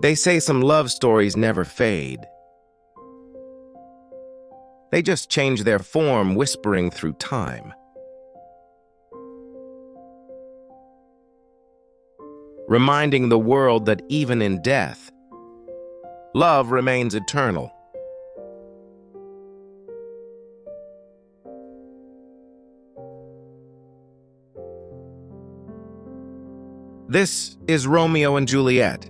They say some love stories never fade. They just change their form, whispering through time. Reminding the world that even in death, love remains eternal. This is Romeo and Juliet.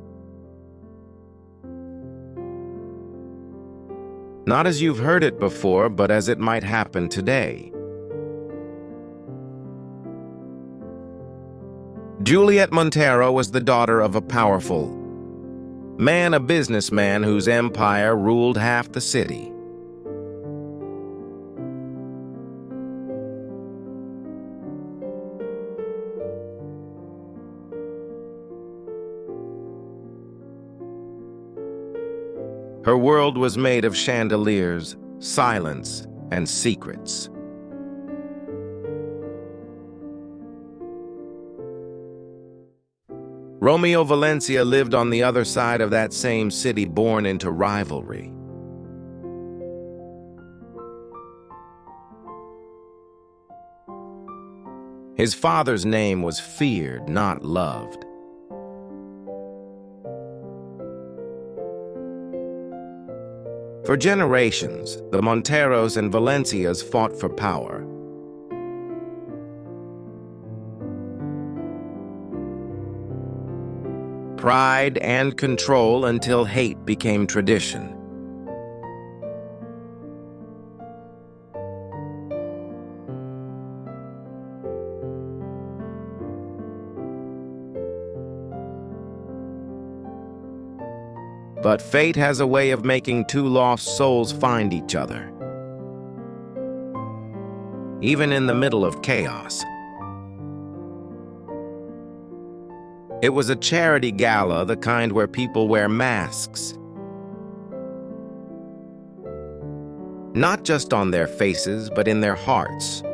Not as you've heard it before, but as it might happen today. Juliet Montero was the daughter of a powerful man, a businessman whose empire ruled half the city. Her world was made of chandeliers, silence, and secrets. Romeo Valencia lived on the other side of that same city, born into rivalry. His father's name was feared, not loved. For generations, the Monteros and Valencias fought for power. Pride and control until hate became tradition. But fate has a way of making two lost souls find each other, even in the middle of chaos. It was a charity gala, the kind where people wear masks, not just on their faces, but in their hearts.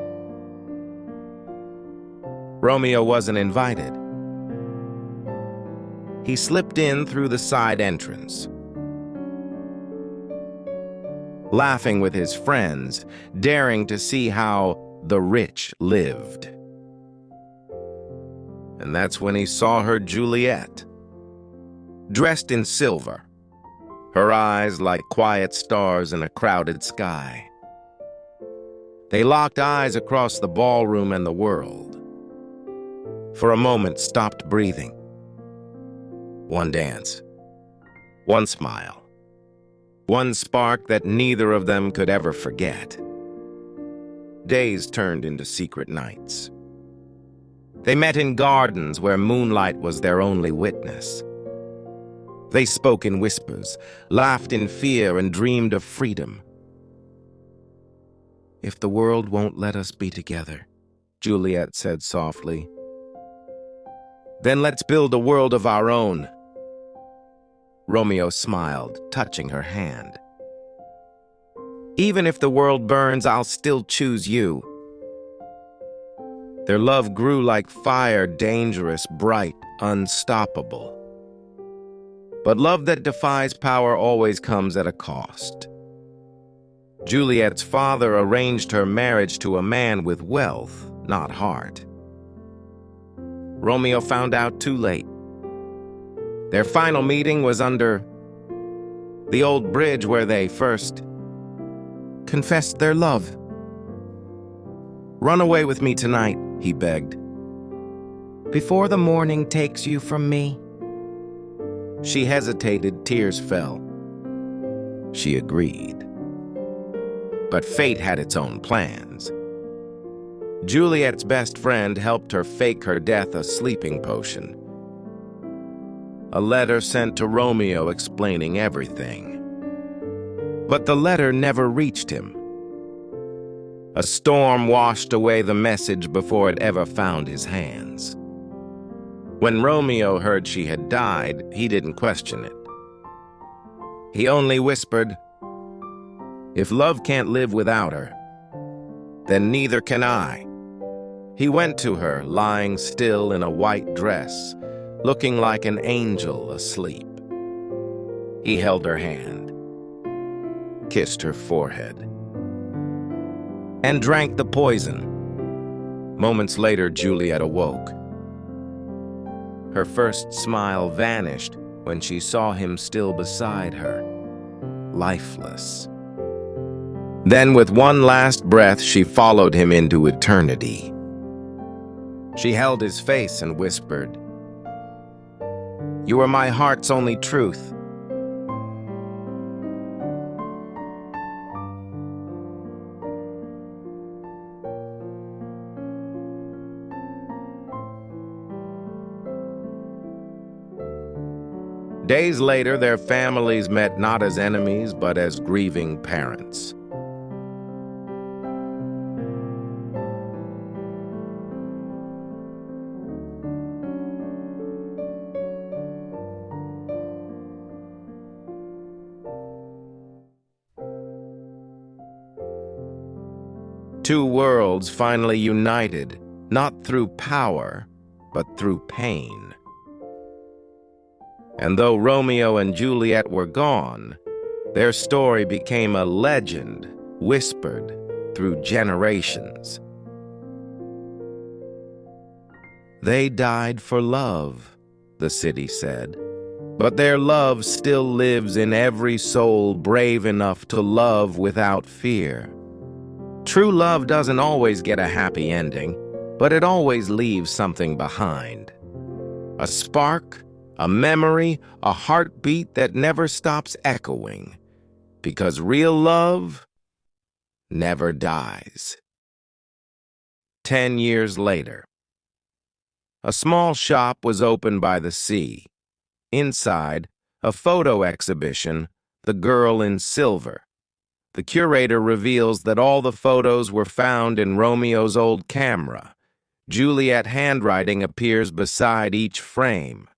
Romeo wasn't invited. He slipped in through the side entrance, laughing with his friends, daring to see how the rich lived. And that's when he saw her Juliet, dressed in silver, her eyes like quiet stars in a crowded sky. They locked eyes across the ballroom and the world. For a moment, stopped breathing. One dance, one smile, one spark that neither of them could ever forget. Days turned into secret nights. They met in gardens where moonlight was their only witness. They spoke in whispers, laughed in fear, and dreamed of freedom. "If the world won't let us be together," Juliet said softly, "then let's build a world of our own." Romeo smiled, touching her hand. "Even if the world burns, I'll still choose you." Their love grew like fire, dangerous, bright, unstoppable. But love that defies power always comes at a cost. Juliet's father arranged her marriage to a man with wealth, not heart. Romeo found out too late. Their final meeting was under the old bridge where they first confessed their love. "Run away with me tonight," he begged, "before the morning takes you from me." She hesitated, tears fell. She agreed. But fate had its own plans. Juliet's best friend helped her fake her death a sleeping potion. A letter sent to Romeo explaining everything. But the letter never reached him. A storm washed away the message before it ever found his hands. When Romeo heard she had died, he didn't question it. He only whispered, "If love can't live without her, then neither can I." He went to her, lying still in a white dress, looking like an angel asleep. He held her hand, kissed her forehead, and drank the poison. Moments later, Juliet awoke. Her first smile vanished when she saw him still beside her, lifeless. Then, with one last breath, she followed him into eternity. She held his face and whispered, "You are my heart's only truth." Days later, their families met not as enemies, but as grieving parents. Two worlds finally united, not through power, but through pain. And though Romeo and Juliet were gone, their story became a legend whispered through generations. They died for love, the city said, but their love still lives in every soul brave enough to love without fear. True love doesn't always get a happy ending, but it always leaves something behind. A spark, a memory, a heartbeat that never stops echoing. Because real love never dies. 10 years later, a small shop was opened by the sea. Inside, a photo exhibition, The Girl in Silver. The curator reveals that all the photos were found in Romeo's old camera. Juliet handwriting appears beside each frame.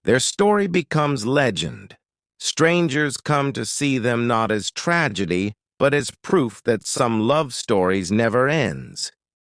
Their story becomes legend. Strangers come to see them not as tragedy, but as proof that some love stories never ends.